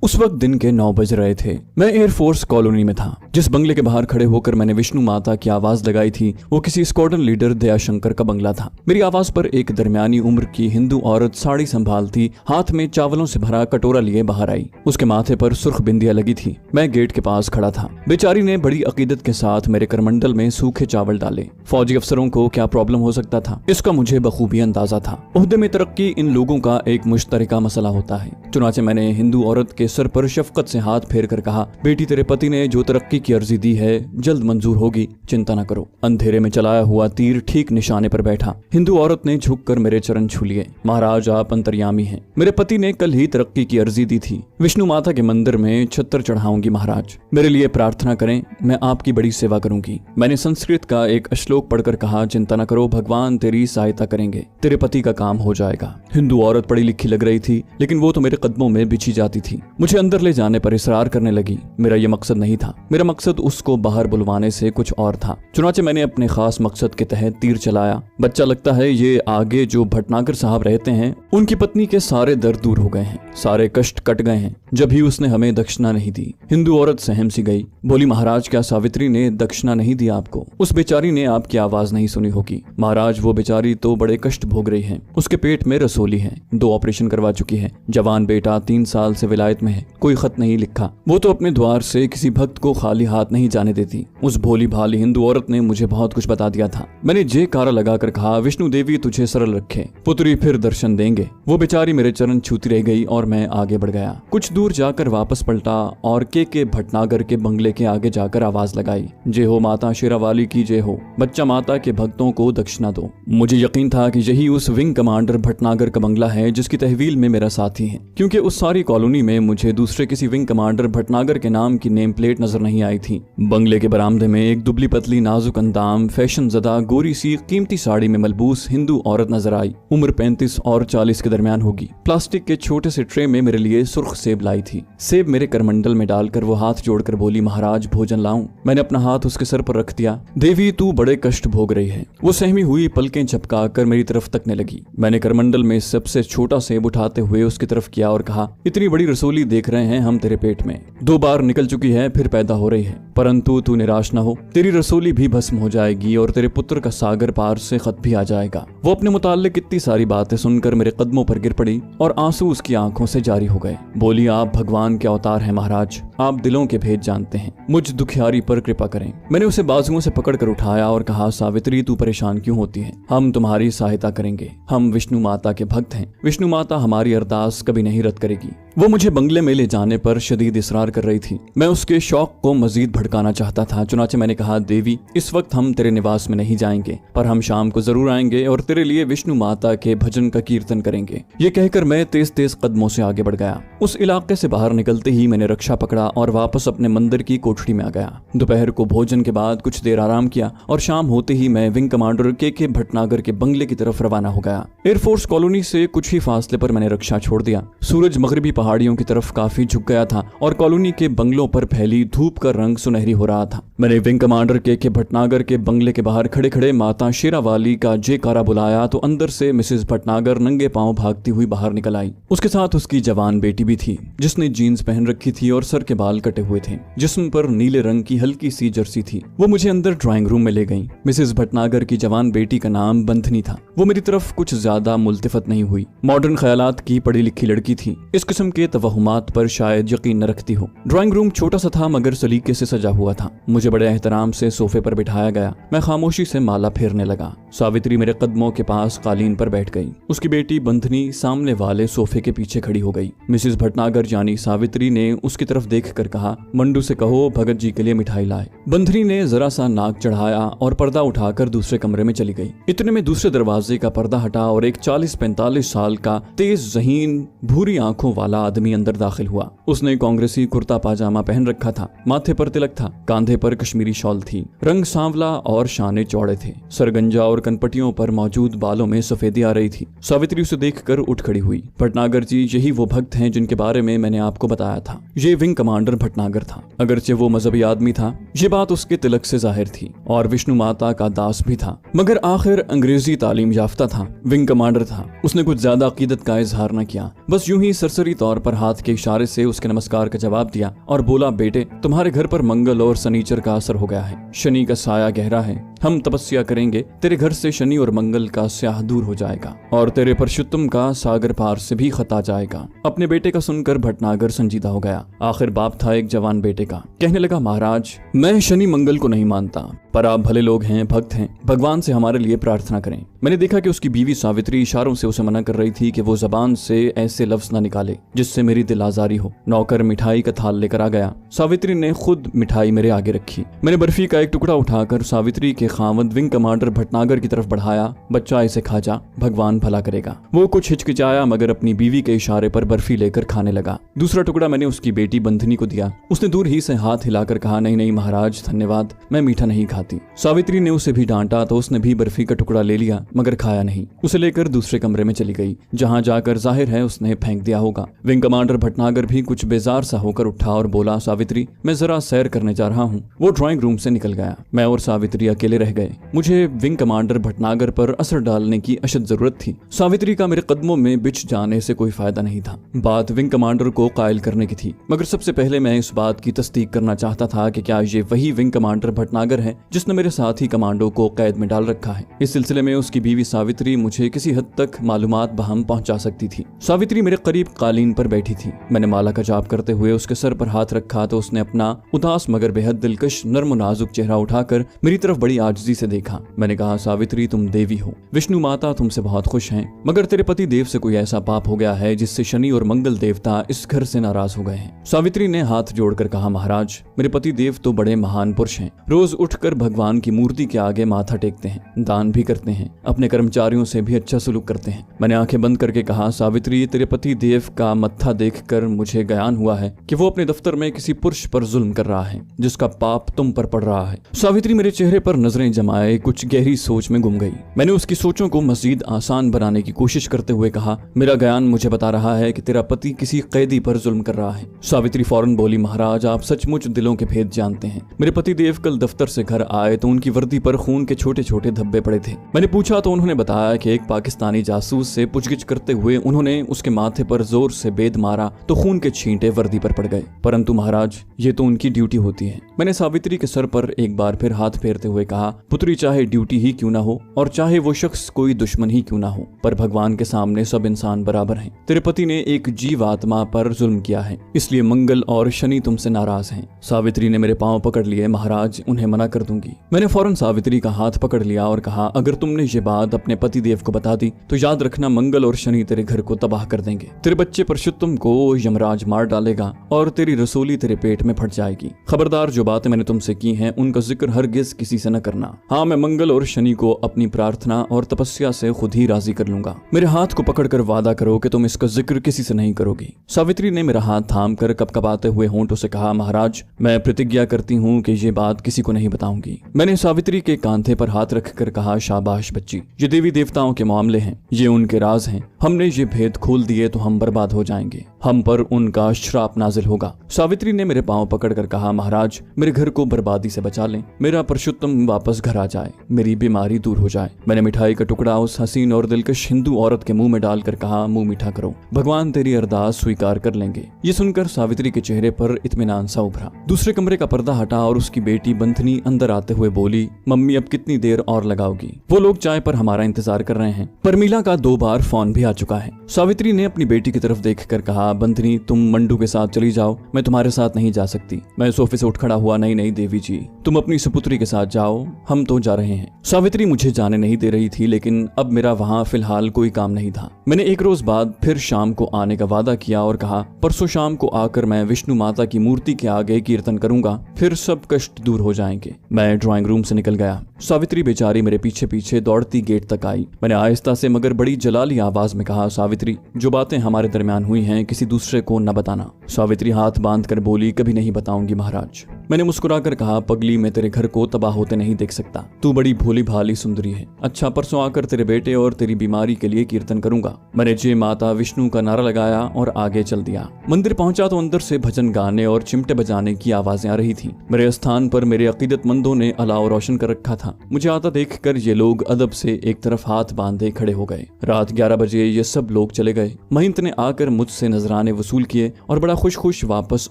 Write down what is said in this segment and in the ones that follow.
उस वक्त दिन के 9 बज रहे थे। मैं एयरफोर्स कॉलोनी में था। जिस बंगले के बाहर खड़े होकर मैंने विष्णु माता की आवाज लगाई थी वो किसी स्क्वाड्रन लीडर दयाशंकर का बंगला था। मेरी आवाज पर एक दरमियानी उम्र की हिंदू औरत साड़ी संभालती हाथ में चावलों से भरा कटोरा लिए बाहर आई। उसके माथे पर सुर्ख बिंदिया लगी थी। मैं गेट के पास खड़ा था। बेचारी ने बड़ी अकीदत के साथ मेरे करमंडल में सूखे चावल डाले। फौजी अफसरों को क्या प्रॉब्लम हो सकता था, इसका मुझे बखूबी अंदाजा था। ओहदे में तरक्की इन लोगों का एक मुश्तरका मसला होता है। चुनाचे मैंने हिंदू औरत के सर पर शफकत से हाथ फेर कर कहा, बेटी तेरे पति ने जो तरक्की की अर्जी दी है जल्द मंजूर होगी, चिंता न करो। अंधेरे में चलाया हुआ तीर ठीक निशाने पर बैठा। हिंदू औरत ने झुककर मेरे चरण छू लिए। महाराज आप अंतर्यामी हैं। मेरे पति ने कल ही तरक्की की अर्जी दी थी। विष्णु माता के मंदिर में छत्तर चढ़ाऊंगी महाराज। मेरे लिए प्रार्थना करें, मैं आपकी बड़ी सेवा करूंगी। मैंने संस्कृत का एक श्लोक पढ़कर कहा, चिंता न करो, भगवान तेरी सहायता करेंगे, तेरे पति का काम हो जाएगा। हिंदू औरत पढ़ी लिखी लग रही थी लेकिन वो तो मेरे कदमों में बिछी जाती थी। मुझे अंदर ले जाने पर इसरार करने लगी। मेरा ये मकसद नहीं था। मेरा मकसद उसको बाहर बुलवाने से कुछ और था। चुनाचे मैंने अपने खास मकसद के तहत तीर चलाया। बच्चा लगता है ये आगे जो भटनागर साहब रहते हैं उनकी पत्नी के सारे दर्द दूर हो गए हैं, सारे कष्ट कट गए हैं। जब भी उसने हमें दक्षिणा नहीं दी। हिंदू औरत सहम सी गई, बोली महाराज क्या सावित्री ने दक्षिणा नहीं दी आपको? उस बेचारी ने आपकी आवाज नहीं सुनी होगी। महाराज वो बेचारी तो बड़े कष्ट भोग रही है। उसके पेट में रसोली है, 2 ऑपरेशन करवा चुकी है। जवान बेटा 3 साल से विलायत में है, कोई खत नहीं लिखा। वो तो अपने द्वार से किसी भक्त को खाली हाथ नहीं जाने देती। उस भोली भाली हिंदू औरत ने मुझे बहुत कुछ बता दिया था। मैंने जे कारा लगाकर कहा, विष्णु देवी तुझे सरल रखे, पुत्री फिर दर्शन देंगे। वो बेचारी मेरे चरण छूती रह गई और मैं आगे बढ़ गया। कुछ दूर जाकर वापस पलटा और के भटनागर के बंगले के आगे जाकर आवाज लगाई, जय हो माता शेरावाली की जय हो, बच्चा माता के भक्तों को दक्षिणा दो। मुझे यकीन था कि यही उस विंग कमांडर भटनागर का बंगला है जिसकी तहवील में मेरा साथी है, क्योंकि उस सारी कॉलोनी में मुझे दूसरे किसी विंग कमांडर भटनागर के नाम की नेम प्लेट नजर नहीं आई थी। बंगले के बरामदे में एक दुबली पतली नाजुक अंदाम फैशन ज़दा गोरी सी कीमती साड़ी में मलबूस हिंदू औरत नजर आई। उम्र 35 और 40 के दरमियान होगी। प्लास्टिक के छोटे से ट्रे में मेरे लिए सुर्ख सेब लाई थी। सेब मेरे करमंडल में डालकर वो हाथ जोड़कर बोली, महाराज भोजन लाऊं? मैंने अपना हाथ उसके सर पर रख दिया। देवी तू बड़े कष्ट भोग रही है। वो सहमी हुई पलकें झपका कर मेरी तरफ तकने लगी। मैंने करमंडल में सबसे छोटा सेब उठाते हुए उसकी तरफ किया और कहा, इतनी बड़ी रसोली देख रहे हैं हम तेरे पेट में, 2 बार निकल चुकी है फिर पैदा हो रही है, परंतु तू निराश न हो, तेरी रसोली भी भस्म हो जाएगी और तेरे पुत्र का सागर पार से खत भी आ जाएगा। वो अपने मुताल्लिक इतनी सारी बातें सुनकर मेरे कदमों पर गिर पड़ी और आंसू उसकी आंखों से जारी हो गए। बोली, आप भगवान के अवतार हैं महाराज, आप दिलों के भेद जानते हैं, मुझ दुखियारी पर कृपा करें। मैंने उसे बाजुओं से पकड़कर उठाया और कहा, सावित्री तू परेशान क्यों होती है, हम तुम्हारी सहायता करेंगे। हम विष्णु माता के भक्त हैं, विष्णु माता हमारी अरदास कभी नहीं रद्द करेगी। वो मुझे बंगले में ले जाने पर शदीद इसरार कर रही थी। मैं उसके शौक को मजीद भड़काना चाहता था। चुनाचे मैंने कहा, देवी इस वक्त हम तेरे निवास में नहीं जाएंगे, पर हम शाम को जरूर आएंगे और तेरे लिए विष्णु माता के भजन का कीर्तन करेंगे। ये कहकर मैं तेज तेज कदमों से आगे बढ़ गया। उस इलाके से बाहर निकलते ही मैंने रक्षा पकड़ा और वापस अपने मंदिर की कोठरी में आ गया। दोपहर को भोजन के बाद कुछ देर आराम किया और शाम होते ही मैं विंग कमांडर के भटनागर के बंगले की तरफ रवाना हो गया। एयरफोर्स कॉलोनी से कुछ ही फासले पर मैंने रक्षा छोड़ दिया। सूरज मगरिबी पहाड़ियों की तरफ काफी झुक गया था और कॉलोनी के बंगलों पर फैली धूप का रंग सुनहरी हो रहा था। मैंने विंग कमांडर के भटनागर के बंगले के बाहर खड़े खड़े माता शेरावाली का जयकारा बुलाया तो अंदर से मिसेस भटनागर नंगे पांव भागती हुई बाहर निकल आई। उसके साथ उसकी जवान बेटी भी थी जिसने जीन्स पहन रखी थी और सर के बाल कटे हुए थे। जिस्म पर नीले रंग की हल्की सी जर्सी थी। वो मुझे अंदर ड्राइंग रूम में ले गई। मिसेस भटनागर की जवान बेटी का नाम बंधनी था। वो मेरी तरफ कुछ ज्यादा मुल्तिफत नहीं हुई। मॉडर्न ख्यालात की पढ़ी लिखी लड़की थी। इस किस्म के तवहुमात पर शायद यकीन न रखती हो। ड्राइंग रूम छोटा सा था मगर सलीके से सजा हुआ था। मुझे बड़े एहतराम से सोफे पर बिठाया गया। मैं खामोशी से माला फेरने लगा। सावित्री मेरे कदमों के पास कालीन पर बैठ गई। उसकी बेटी बंधनी सामने वाले सोफे के पीछे खड़ी हो गई। मिसेस भटनागर यानी सावित्री ने उसकी तरफ देखकर कहा, मंडू से कहो भगत जी के लिए मिठाई लाए। बंधनी ने जरा सा नाक चढ़ाया और पर्दा उठाकर दूसरे कमरे में चली गई। इतने में दूसरे दरवाजे का पर्दा हटा और एक 40-45 साल का तेज जहीन भूरी आंखों वाला आदमी अंदर दाखिल हुआ। उसने कांग्रेसी कुर्ता पाजामा पहन रखा था। माथे पर तिलक था। कांधे पर कश्मीरी शॉल थी। रंग सांवला और शाने चौड़े थे। सरगंजा और कनपटियों पर मौजूद बालों में सफेदी आ रही थी। सावित्री उसे देखकर उठ खड़ी हुई। भटनागर जी यही वो भक्त हैं जिनके बारे में मैंने आपको बताया था। ये विंग कमांडर भटनागर था। अगरचे वो मजहबी आदमी था, ये बात उसके तिलक से जाहिर थी, और विष्णु माता का दास भी था, मगर आखिर अंग्रेजी तालीम याफ्ता था। विंग कमांडर था। उसने कुछ ज्यादा अकीदत का इजहार न किया, बस यूं ही सरसरी तौर तौर पर हाथ के इशारे से उसके नमस्कार का जवाब दिया और बोला, बेटे तुम्हारे घर पर मंगल और शनिचर का असर हो गया है। शनि का साया गहरा है। हम तपस्या करेंगे, तेरे घर से शनि और मंगल का स्याह दूर हो जाएगा और तेरे परशुत्तम का सागर पार से भी खता जाएगा। अपने बेटे का सुनकर भटनागर संजीदा हो गया। आखिर बाप था एक जवान बेटे का। कहने लगा, महाराज मैं शनि मंगल को नहीं मानता, पर आप भले लोग हैं, भक्त हैं, भगवान से हमारे लिए प्रार्थना करें। मैंने देखा कि उसकी बीवी सावित्री इशारों से उसे मना कर रही थी कि वो जबान से ऐसे लफ्ज न निकाले जिससे मेरी दिल आजारी हो। नौकर मिठाई का थाल लेकर आ गया। सावित्री ने खुद मिठाई मेरे आगे रखी। मैंने बर्फी का एक टुकड़ा उठाकर सावित्री के खावंद विंग कमांडर भटनागर की तरफ बढ़ाया। बच्चा इसे खा जा, भगवान भला करेगा। वो कुछ हिचकिचाया मगर अपनी बीवी के इशारे पर बर्फी लेकर खाने लगा। दूसरा टुकड़ा मैंने उसकी बेटी बंधनी को दिया। उसने दूर ही से हाथ हिलाकर कहा, नहीं नहीं महाराज धन्यवाद, मैं मीठा नहीं खाती। सावित्री ने उसे भी डांटा तो उसने भी बर्फी का टुकड़ा ले लिया मगर खाया नहीं। उसे लेकर दूसरे कमरे में चली गई, जहां जाकर जाहिर है उसने फेंक दिया होगा। विंग कमांडर भटनागर भी कुछ बेजार सा होकर उठा और बोला, सावित्री मैं जरा सैर करने जा रहा हूँ। वो ड्राइंग रूम से निकल गया। मैं और सावित्री अकेले रह गए। मुझे विंग कमांडर भटनागर पर असर डालने की अशद जरूरत थी। सावित्री का मेरे कदमों में बिछ जाने से कोई फायदा नहीं था। बात विंग कमांडर को कायल करने की थी, मगर सबसे पहले मैं इस बात की तस्दीक करना चाहता था कि क्या ये वही विंग कमांडर भटनागर है जिसने मेरे साथी कमांडो को कैद में डाल रखा है। इस सिलसिले में उसकी बीवी सावित्री मुझे किसी हद तक मालूमात बहम पहुंचा सकती थी। सावित्री मेरे करीब कालीन पर बैठी थी। मैंने माला का जाप करते हुए उसके सर पर हाथ रखा तो उसने अपना उदास मगर बेहद दिलकश नर्म नाजुक चेहरा उठाकर मेरी तरफ बड़ी आजिजी से देखा। मैंने कहा, सावित्री तुम देवी हो, विष्णु माता तुमसे बहुत खुश हैं, मगर तेरे पति देव से कोई ऐसा पाप हो गया है जिससे शनि और मंगल देवता इस घर से नाराज हो गए हैं। सावित्री ने हाथ जोड़कर कहा, महाराज मेरे पति देव तो बड़े महान पुरुष हैं, रोज उठकर भगवान की मूर्ति के आगे माथा टेकते हैं, दान भी करते हैं, अपने कर्मचारियों से भी अच्छा सलूक करते हैं। मैंने आंखें बंद करके कहा, सावित्री तेरे पति देव का मत्था देखकर मुझे ज्ञान हुआ है कि वो अपने दफ्तर में किसी पुरुष पर जुल्म कर रहा है जिसका पाप तुम पर पड़ रहा है। सावित्री मेरे चेहरे पर नजरें जमाए कुछ गहरी सोच में गुम गई। मैंने उसकी सोचों को मजीद आसान बनाने की कोशिश करते हुए कहा, मेरा ज्ञान मुझे बता रहा है कि तेरा पति किसी कैदी पर जुल्म कर रहा है। सावित्री फौरन बोली, महाराज आप सचमुच दिलों के भेद जानते हैं। मेरे पति देव कल दफ्तर से घर आए तो उनकी वर्दी पर खून के छोटे छोटे धब्बे पड़े थे। मैंने पूछा तो उन्होंने बताया कि एक पाकिस्तानी जासूस से पूछगिछ करते हुए उन्होंने उसके माथे पर जोर से बेद मारा तो खून के छींटे वर्दी पर पड़ गए। परंतु महाराज ये तो उनकी ड्यूटी होती है। मैंने सावित्री के सर पर एक बार फिर हाथ फेरते हुए कहा, पुत्री चाहे ड्यूटी ही क्यों ना हो और चाहे वो शख्स कोई दुश्मन ही क्यों ना हो, पर भगवान के सामने सब इंसान बराबर हैं। तेरे पति ने एक जीव आत्मा पर जुल्म किया है, इसलिए मंगल और शनि तुमसे नाराज हैं। सावित्री ने मेरे पांव पकड़ लिए, महाराज उन्हें मना कर दूंगी। मैंने फौरन सावित्री का हाथ पकड़ लिया और कहा, अगर तुमने ये बात अपने पति देव को बता दी तो याद रखना मंगल और शनि तेरे घर को तबाह कर देंगे। तेरे बच्चे परशुत्तम को यमराज मार डालेगा और तेरी रसोली तेरे पेट में फट जाएगी। खबरदार, जो बातें मैंने तुमसे की हैं उनका जिक्र हरगिज किसी से न करना। हाँ, मैं मंगल और शनि को अपनी प्रार्थना और तपस्या से खुद ही राजी कर लूंगा। मेरे हाथ को पकड़कर वादा करो कि तुम इसका जिक्र किसी से नहीं करोगी। सावित्री ने मेरा हाथ थाम कर कपकपाते हुए होंठों से कहा, महाराज मैं प्रतिज्ञा करती हूँ कि ये बात किसी को नहीं बताऊंगी। मैंने सावित्री के कांधे पर हाथ रखकर कहा, शाबाश बच्ची, ये देवी देवताओं के मामले हैं, ये उनके राज हैं। हमने ये भेद खोल दिए तो हम बर्बाद हो जाएंगे, हम पर उनका श्राप नाजिल होगा। सावित्री ने मेरे पांव पकड़कर कहा, महाराज मेरे घर को बर्बादी से बचा लें, मेरा परशुत्तम वापस घर आ जाए, मेरी बीमारी दूर हो जाए। मैंने मिठाई का टुकड़ा उस हसीन और दिलकश हिंदू औरत के मुंह में डालकर कहा, मुंह मीठा करो, भगवान तेरी अरदास स्वीकार कर लेंगे। ये सुनकर सावित्री के चेहरे पर इत्मीनान सा उभरा। दूसरे कमरे का पर्दा हटा और उसकी बेटी बंधनी अंदर आते हुए बोली, मम्मी अब कितनी देर और लगाओगी? वो लोग चाय पर हमारा इंतजार कर रहे हैं। परमीला का 2 बार फोन भी आ चुका है। सावित्री ने अपनी बेटी की तरफ देखकर कहा, बंधनी तुम मंडू के साथ चली जाओ, मैं तुम्हारे साथ नहीं जा सकती। मैं सोफे से उठ खड़ा हुआ, नहीं नहीं देवी जी, तुम अपनी सुपुत्री के साथ जाओ, हम तो जा रहे हैं। सावित्री मुझे जाने नहीं दे रही थी, लेकिन अब मेरा वहाँ फिलहाल कोई काम नहीं था। मैंने एक रोज बाद फिर शाम को आने का वादा किया और कहा, परसों शाम को आकर मैं विष्णु माता की मूर्ति के आगे कीर्तन करूंगा, फिर सब कष्ट दूर हो जाएंगे। मैं ड्राइंग रूम से निकल गया। सावित्री बेचारी मेरे पीछे पीछे दौड़ती गेट तक आई। मैंने आहिस्ता से मगर बड़ी जलाली आवाज में कहा, सावित्री जो बातें हमारे दरमियान हुई हैं किसी दूसरे को न बताना। सावित्री हाथ बांध कर बोली, कभी नहीं बताऊंगी महाराज। मैंने मुस्कुराकर कहा, पगली मैं तेरे घर को तबाह होते नहीं देख सकता। तू बड़ी भोली भाली सुंदरी है। अच्छा, परसों आकर तेरे बेटे और तेरी बीमारी के लिए कीर्तन करूंगा। मैंने जय माता विष्णु का नारा लगाया और आगे चल दिया। मंदिर पहुंचा तो अंदर से भजन गाने और चिमटे बजाने की आवाजें आ रही थी। मेरे स्थान पर मेरे अकीदतमंदों ने अलाव रोशन कर रखा था। मुझे आता देखकर ये लोग अदब से एक तरफ हाथ बांधे खड़े हो गए। रात 11 बजे ये सब लोग चले गए। महंत ने आकर मुझसे नजराने वसूल किए और बड़ा खुश खुश वापस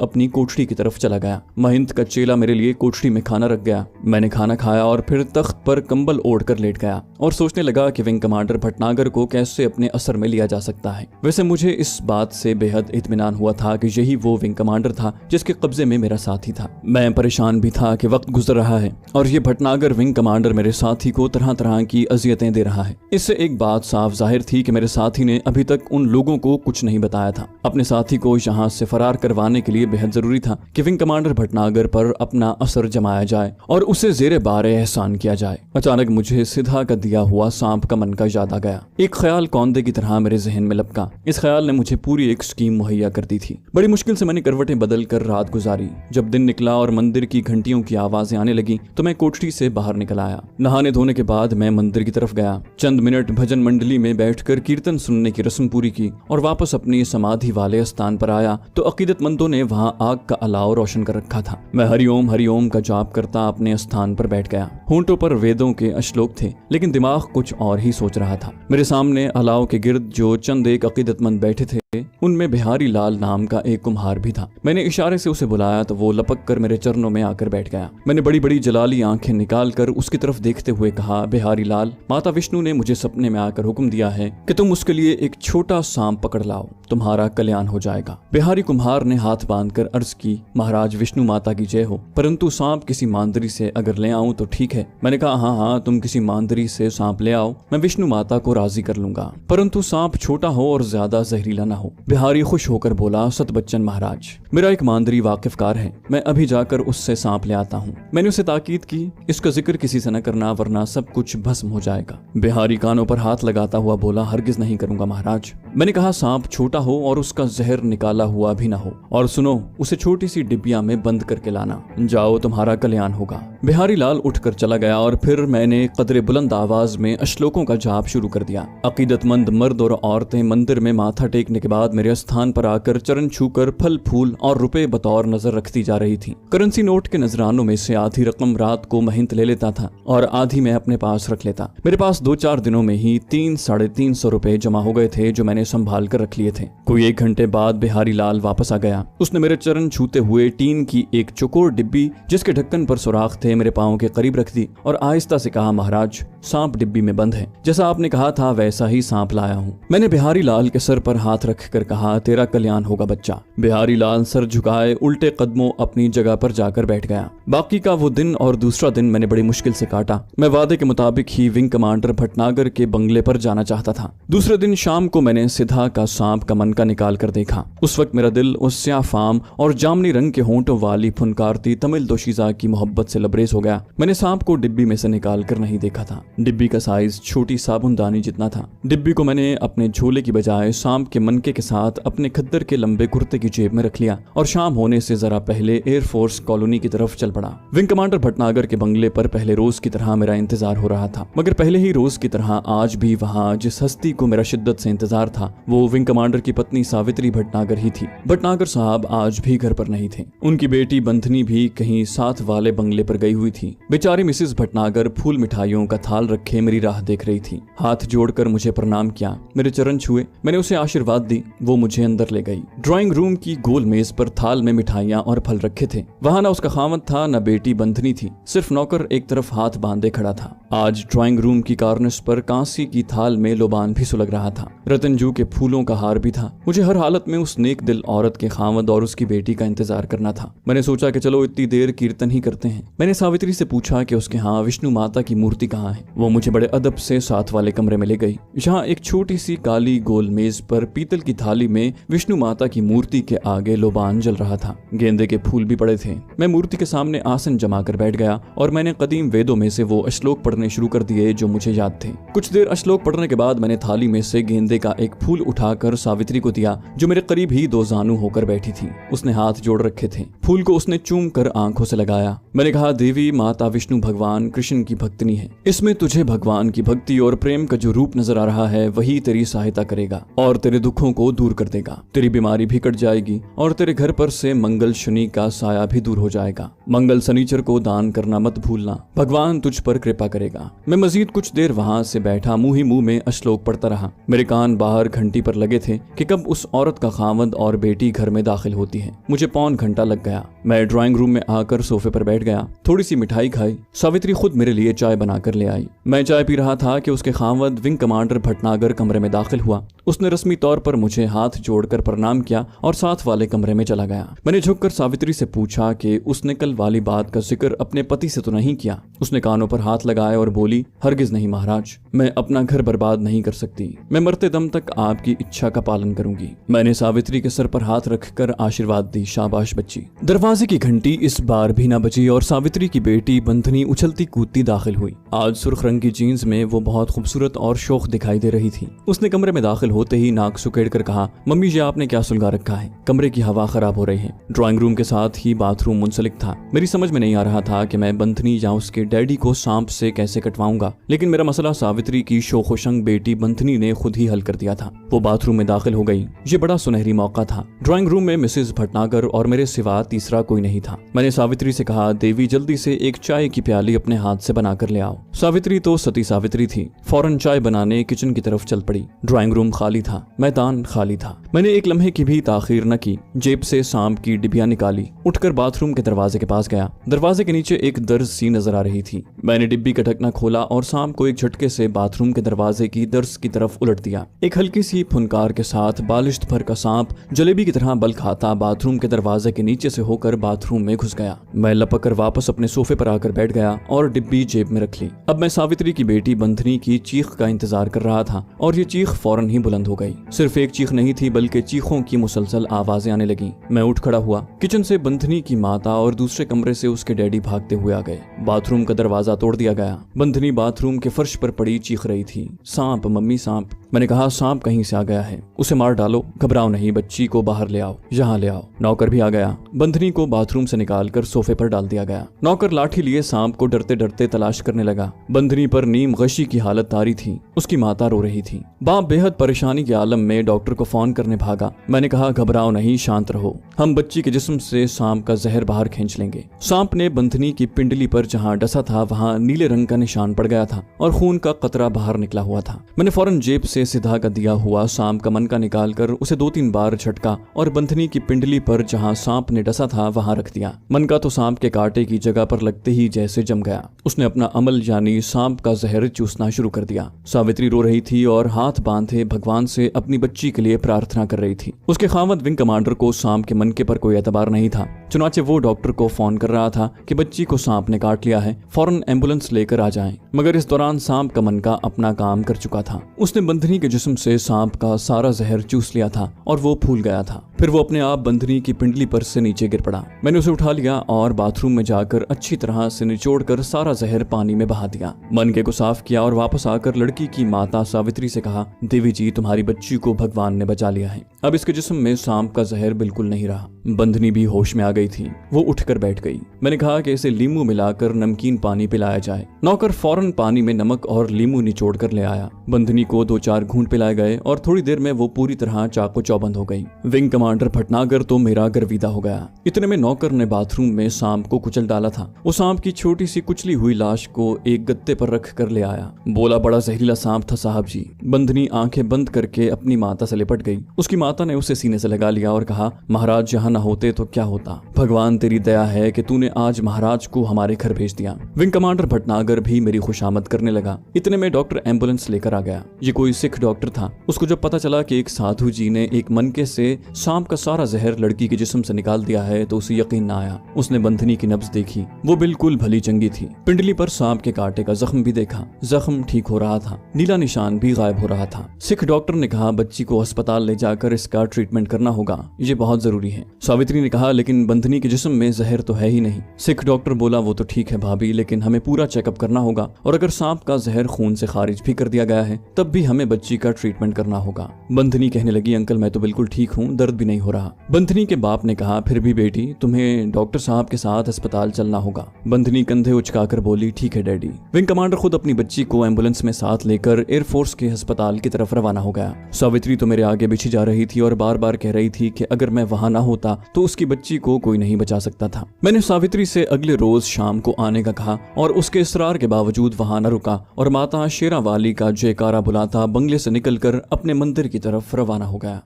अपनी कोठरी की तरफ चला गया। महंत का चेला मेरे लिए कोठरी में खाना रख गया। मैंने खाना खाया और फिर तख्त पर कंबल ओढ़कर लेट गया और सोचने लगा कि विंग कमांडर भटनागर को कैसे अपने असर में लिया जा सकता है। वैसे मुझे इस बात से बेहद इत्मीनान हुआ था कि यही वो विंग कमांडर था जिसके कब्जे में मेरा साथी था। मैं परेशान भी था कि वक्त गुजर रहा है और ये भटनागर विंग कमांडर मेरे साथी को तरह तरह की अजियतें दे रहा है। इससे एक बात साफ जाहिर थी कि मेरे साथी ने अभी तक उन लोगों को कुछ नहीं बताया था। अपने साथी को यहाँ से फरार करवाने के लिए बेहद जरूरी था कि विंग कमांडर भटनागर पर अपना असर जमाया जाए और उसे जेरे बारे एहसान किया जाए। अचानक मुझे सिधा का दिया हुआ सांप का मन का याद आ गया। एक ख्याल कौंदे की तरह मेरे जहन में लपका। इस ख्याल ने मुझे पूरी एक स्कीम मुहैया कर दी थी। बड़ी मुश्किल से मैंने करवटें बदल कर रात गुजारी। जब दिन निकला और मंदिर की घंटियों की आवाजें आने लगी तो मैं कोठरी से बाहर निकल आया। नहाने धोने के बाद मैं मंदिर की तरफ गया। चंद मिनट भजन मंडली में बैठकर कीर्तन सुनने की रस्म पूरी की और वापस अपनी समाधि वाले स्थान पर आया तो अकीदतमंदों ने वहां आग का अलाव रोशन कर रखा था। मैं हरिओम का जाप करता अपने स्थान पर बैठ गया। होंठों पर वेदों के अश्लोक थे लेकिन दिमाग कुछ और ही सोच रहा था। मेरे सामने अलाव के गिर्द जो चंद एक अकीदतमंद बैठे थे उनमें बिहारी लाल नाम का एक कुम्हार भी था। मैंने इशारे से उसे बुलाया तो वो लपक कर मेरे चरणों में आकर बैठ गया। मैंने बड़ी बड़ी जलाली आंखें निकाल कर उसकी तरफ देखते हुए कहा, बिहारी लाल, माता विष्णु ने मुझे सपने में आकर हुक्म दिया है कि तुम उसके लिए एक छोटा सांप पकड़ लाओ, तुम्हारा कल्याण हो जाएगा। बिहारी कुम्हार ने हाथ बांधकर अर्ज की, महाराज विष्णु माता की जय हो, परंतु सांप किसी मांदरी से अगर ले आऊं तो ठीक है। मैंने कहा, हाँ, तुम किसी मांदरी से सांप ले आओ, मैं विष्णु माता को राजी कर लूंगा, परंतु सांप छोटा हो और ज्यादा जहरीला न हो। बिहारी खुश होकर बोला, सतबच्चन महाराज, मेरा एक मांदरी वाकिफकार है, मैं अभी जाकर उससे सांप ले आता हूँ। मैंने उसे ताकीद की, इसका जिक्र किसी से न करना वरना सब कुछ भस्म हो जाएगा। बिहारी कानों पर हाथ लगाता हुआ बोला, हरगिज नहीं करूंगा महाराज। मैंने कहा, सांप छोटा हो और उसका जहर निकाला हुआ भी न हो, और सुनो, उसे छोटी सी डिब्बिया में बंद करके लाना। जाओ, तुम्हारा कल्याण होगा। बिहारी लाल उठकर चला गया और फिर मैंने कदरे बुलंद आवाज में अश्लोकों का जाप शुरू कर दिया। अकीदतमंद मर्द और औरतें मंदिर में माथा टेकने के बाद मेरे स्थान पर आकर चरण छूकर फल फूल और रुपए बतौर नजर रखती जा रही थी। करेंसी नोट के नजरानों में से आधी रकम रात को महंत ले लेता था और आधी मैं अपने पास रख लेता। मेरे पास 2-4 दिनों में ही 300-350 रुपए जमा हो गए थे जो मैंने संभाल कर रख लिए थे। कोई 1 घंटे बाद बिहारी लाल वापस आ गया। उसने मेरे चरण छूते हुए टीन की एक चौकोर डिब्बी जिसके ढक्कन पर सुराख थे मेरे पांव के करीब रख दी और आहिस्ता से कहा, महाराज, सांप डिब्बी में बंद है, जैसा आपने कहा था वैसा ही सांप लाया हूँ। मैंने बिहारी लाल के सर पर हाथ रखकर कहा, तेरा कल्याण होगा बच्चा। बिहारी लाल सर झुकाए उल्टे कदमों अपनी जगह पर जाकर बैठ गया। बाकी का वो दिन और दूसरा दिन मैंने बड़ी मुश्किल से काटा। मैं वादे के मुताबिक ही विंग कमांडर भटनागर के बंगले पर जाना चाहता था। दूसरे दिन शाम को मैंने सिधा का सांप का मनका निकाल कर देखा। उस वक्त मेरा दिल उस स्याह फाम और जामनी रंग के होंठों वाली फुनकारती तमिल दोशीजा की मोहब्बत से लबरेज हो गया। मैंने सांप को डिब्बी में से निकाल कर नहीं देखा था। डिब्बी का साइज छोटी साबुनदानी जितना था। डिब्बी को मैंने अपने झोले की बजाय सांप के मनके के साथ अपने खद्दर के लंबे कुर्ते की जेब में रख लिया और शाम होने से जरा पहले एयरफोर्स कॉलोनी की तरफ चल पड़ा। विंग कमांडर भटनागर के बंगले पर पहले रोज की तरह मेरा इंतजार हो रहा था, मगर पहले ही रोज की तरह आज भी वहाँ जिस हस्ती को मेरा शिद्दत से इंतजार था वो विंग कमांडर की पत्नी सावित्री भटनागर ही थी। भटनागर साहब आज भी घर पर नहीं थे। उनकी बेटी बंधनी भी कहीं साथ वाले बंगले पर गई हुई थी। बेचारी मिसेस भटनागर फूल मिठाइयों का थाल रखे मेरी राह देख रही थी। हाथ जोड़कर मुझे प्रणाम किया, मेरे चरण छुए। मैंने उसे आशीर्वाद दी। वो मुझे अंदर ले गई। ड्राइंग रूम की गोल मेज पर थाल में मिठाइयाँ और फल रखे थे। वहाँ न उसका खामद था न बेटी बंधनी थी, सिर्फ नौकर एक तरफ हाथ बांधे खड़ा था। आज ड्राइंग रूम की कार्निश पर कांसी की थाल में लोबान भी सुलग रहा था। रतनजू के फूलों का हार भी था। मुझे हर हालत में उस नेक दिल औरत के खामद और उसकी बेटी का इंतजार करना था। मैंने सोचा कि चलो इतनी देर कीर्तन ही करते हैं। मैंने सावित्री से पूछा कि उसके यहाँ विष्णु माता की मूर्ति कहाँ है। वो मुझे बड़े अदब से साथ वाले कमरे में ले गई। जहाँ एक छोटी सी काली गोल मेज पर पीतल की थाली में विष्णु माता की मूर्ति के आगे लोबान जल रहा था। गेंदे के फूल भी पड़े थे। मैं मूर्ति के सामने आसन जमा कर बैठ गया और मैंने कदीम वेदों में से वो श्लोक पढ़ने करने शुरू कर दिए जो मुझे याद थे। कुछ देर श्लोक पढ़ने के बाद मैंने थाली में से गेंदे का एक फूल उठाकर सावित्री को दिया, जो मेरे करीब ही दो जानू होकर बैठी थी। उसने हाथ जोड़ रखे थे। फूल को उसने चूम कर आंखों से लगाया। मैंने कहा, देवी माता विष्णु भगवान कृष्ण की भक्तनी है। इसमें तुझे भगवान की भक्ति और प्रेम का जो रूप नजर आ रहा है वही तेरी सहायता करेगा और तेरे दुखों को दूर कर देगा। तेरी बीमारी भी कट जाएगी और तेरे घर पर से मंगल शनि का साया भी दूर हो जाएगा। मंगल शनिचर को दान करना मत भूलना, भगवान तुझ पर कृपा करेगा। मैं मजीद कुछ देर वहां से बैठा मुंह ही मुंह में श्लोक पढ़ता रहा। मेरे कान बाहर घंटी पर लगे थे कि कब उस औरत का खामद और बेटी घर में दाखिल होती है। मुझे पौन घंटा लग गया। मैं ड्राइंग रूम में आकर सोफे पर बैठ गया, थोड़ी सी मिठाई खाई। सावित्री खुद मेरे लिए चाय बनाकर ले आई। मैं चाय पी रहा था कि उसके खामद विंग कमांडर भटनागर कमरे में दाखिल हुआ। उसने रस्मी तौर पर मुझे हाथ जोड़कर प्रणाम किया और साथ वाले कमरे में चला गया। मैंने झुककर सावित्री से पूछा कि उसने कल वाली बात का जिक्र अपने पति से तो नहीं किया। उसने कानों पर हाथ लगाए और बोली, हरगिज नहीं महाराज, मैं अपना घर बर्बाद नहीं कर सकती। मैं मरते दम तक आपकी इच्छा का पालन करूंगी। मैंने सावित्री के सर पर हाथ रखकर आशीर्वाद दी। शाबाश बच्ची। दरवाजे की घंटी इस बार भी न बजी और सावित्री की बेटी बंधनी उछलती कूदती दाखिल हुई। आज सुर्ख रंग की जीन्स में वो बहुत खूबसूरत और शोख दिखाई दे रही थी। उसने कमरे में दाखिल होते ही नाक सुकेड़ कर कहा, मम्मी जी आपने क्या सुलगा रखा है? कमरे की हवा खराब हो रही है। ड्राइंग रूम के साथ ही बाथरूम मुंसलिक था। मेरी समझ में नहीं आ रहा था कि मैं बंधनी या उसके डैडी को सांप से कैसे कटवाऊंगा, लेकिन मेरा मसला सावित्री की शोखोशंग बेटी बंधनी ने खुद ही हल कर दिया था। वो बाथरूम में दाखिल हो गई। ये बड़ा सुनहरी मौका था। ड्राइंग रूम में मिसेस भटनागर और मेरे सिवा तीसरा कोई नहीं था। मैंने सावित्री से कहा, देवी जल्दी से एक चाय की प्याली अपने हाथ से बनाकर ले आओ। सावित्री तो सती सावित्री थी। फौरन चाय बनाने किचन की तरफ चल पड़ी। ड्राइंग रूम खाली था, मैदान खाली था। मैंने एक लम्हे की भी ताखीर न की। जेब से सांप की डिबिया निकाली, उठकर बाथरूम के दरवाजे के पास गया। दरवाजे के नीचे एक दर्ज सी नजर आ रही थी। मैंने डिब्बी का ढकना खोला और सांप को एक झटके से बाथरूम के दरवाजे की दर्ज की तरफ उलट दिया। एक हल्की सी फुनकार के साथ बालिश्त भर का सांप जलेबी की तरह बल खाता बाथरूम के दरवाजे के नीचे से होकर बाथरूम में घुस गया। मैं लपक कर वापस अपने सोफे पर आकर बैठ गया और डिब्बी जेब में रख ली। अब मैं सावित्री की बेटी बंधनी की चीख का इंतजार कर रहा था और ये चीख फौरन ही बुलंद हो गई। सिर्फ एक चीख नहीं थी बल्कि चीखों की मुसलसल आवाजें आने लगी। मैं उठ खड़ा हुआ। किचन से बंधनी की माता और दूसरे कमरे से उसके डैडी भागते हुए आ गए। बाथरूम का दरवाजा तोड़ दिया गया। बंधनी बाथरूम के फर्श पर पड़ी चीख रही थी, सांप मम्मी सांप। मैंने कहा, सांप कहीं से आ गया है, उसे मार डालो। घबराओ नहीं, बच्ची को बाहर ले आओ, यहाँ ले आओ। नौकर भी आ गया। बंधनी को बाथरूम से निकालकर सोफे पर डाल दिया गया। नौकर लाठी लिए सांप को डरते डरते तलाश करने लगा। बंधनी पर नीम गशी की हालत तारी थी। उसकी माता रो रही थी। बाप बेहद परेशानी के आलम में डॉक्टर को फोन करने भागा। मैंने कहा, घबराओ नहीं, शांत रहो, हम बच्ची के जिस्म से सांप का जहर बाहर खींच लेंगे। सांप ने बंधनी की पिंडली पर जहाँ डसा था वहाँ नीले रंग का निशान पड़ गया था और खून का कतरा बाहर निकला हुआ था। मैंने फौरन जेब से सिधा का दिया हुआ सांप का मनका निकालकर उसे 2-3 बार झटका और बंधनी की पिंडली पर जहाँ सांप ने डसा था वहाँ रख दिया। मनका तो सांप के कांटे की जगह पर लगते ही जैसे जम गया। उसने अपना अमल यानी सांप का जहर चूसना शुरू कर दिया। सावित्री रो रही थी और हाथ बांधे भगवान से अपनी बच्ची के लिए प्रार्थना कर रही थी। उसके खामद विंग कमांडर को सांप के मनके पर कोई एतबार नहीं था। चुनाचे वो डॉक्टर को फोन कर रहा था कि बच्ची को सांप ने काट लिया है, फौरन एम्बुलेंस लेकर आ जाएं। मगर इस दौरान सांप का मनका अपना काम कर चुका था। उसने बंधनी के जिस्म से सांप का सारा जहर चूस लिया था और वो फूल गया था। फिर वो अपने आप बंधनी की पिंडली पर से नीचे गिर पड़ा। मैंने उसे उठा लिया और बाथरूम में जाकर अच्छी तरह से निचोड़कर सारा जहर पानी में बहा दिया। मनके को साफ किया और वापस आकर लड़की की माता सावित्री से कहा, देवी जी तुम्हारी बच्ची को भगवान ने बचा लिया है। अब इसके जिस्म में सांप का जहर बिल्कुल नहीं रहा। बंधनी भी होश में आ गई थी। वो उठकर बैठ गई। मैंने कहा कि इसे लींबू मिलाकर नमकीन पानी पिलाया जाए। नौकर फौरन पानी में नमक और लींबू निचोड़ कर ले आया। बंधनी को 2-4 घूंट पिलाए गए और थोड़ी देर में वो पूरी तरह चाको चौबंद हो गई। विंग कमांडर भटनागर तो मेरा गर्विदा हो गया। इतने में नौकर ने बाथरूम में सांप को कुचल डाला था। वो सांप की छोटी सी कुचली हुई लाश को एक गत्ते पर रख कर ले आया। बोला, बड़ा जहरीला सांप था साहब जी। बंधनी आंखें बंद करके अपनी माता से लिपट गई। उसकी माता ने उसे सीने से लगा लिया और कहा, महाराज यहाँ न होते तो क्या होता, भगवान तेरी दया है कि तूने आज महाराज को हमारे घर भेज दिया। विंग कमांडर भटनागर भी मेरी खुशामद करने लगा। इतने में डॉक्टर एम्बुलेंस लेकर आ गया। ये कोई सिख डॉक्टर था। उसको जब पता चला कि एक साधु जी ने एक मनके से सांप का सारा जहर लड़की के जिस्म से निकाल दिया है तो उसे यकीन न आया। उसने बंधनी की नब्ज देखी, वो बिल्कुल भली चंगी थी। पिंडली पर सांप के कांटे का जख्म भी देखा। जख्म ठीक हो रहा था, नीला निशान भी गायब हो रहा था। सिख डॉक्टर ने कहा, बच्ची को अस्पताल ले जाकर इसका ट्रीटमेंट करना होगा, ये बहुत जरूरी है। सावित्री ने कहा, लेकिन बंधनी के जिस्म में जहर तो है ही नहीं। सिख डॉक्टर बोला, वो तो ठीक है भाभी, लेकिन हमें पूरा चेकअप करना होगा और अगर सांप का जहर खून से खारिज भी कर दिया गया है तब भी हमें बच्ची का ट्रीटमेंट करना होगा। बंधनी कहने लगी, अंकल मैं तो बिल्कुल ठीक हूँ, दर्द भी नहीं हो रहा। बंधनी के बाप ने कहा, फिर भी बेटी तुम्हें डॉक्टर साहब के साथ अस्पताल चलना होगा। बंधनी कंधे उचकाकर बोली, ठीक है डैडी। विंग कमांडर खुद अपनी बच्ची को एम्बुलेंस में साथ लेकर एयरफोर्स के अस्पताल की तरफ रवाना हो गया। सावित्री तो मेरे आगे बिछी जा रही थी और बार बार कह रही थी कि अगर मैं वहां ना होता तो उसकी बच्ची को कोई नहीं बचा सकता था। मैंने सावित्री से अगले रोज शाम को आने का कहा और उसके इसरार के बावजूद वहां न रुका और माता शेरावाली का जयकारा बुलाता बंगले से निकलकर अपने मंदिर की तरफ रवाना हो गया।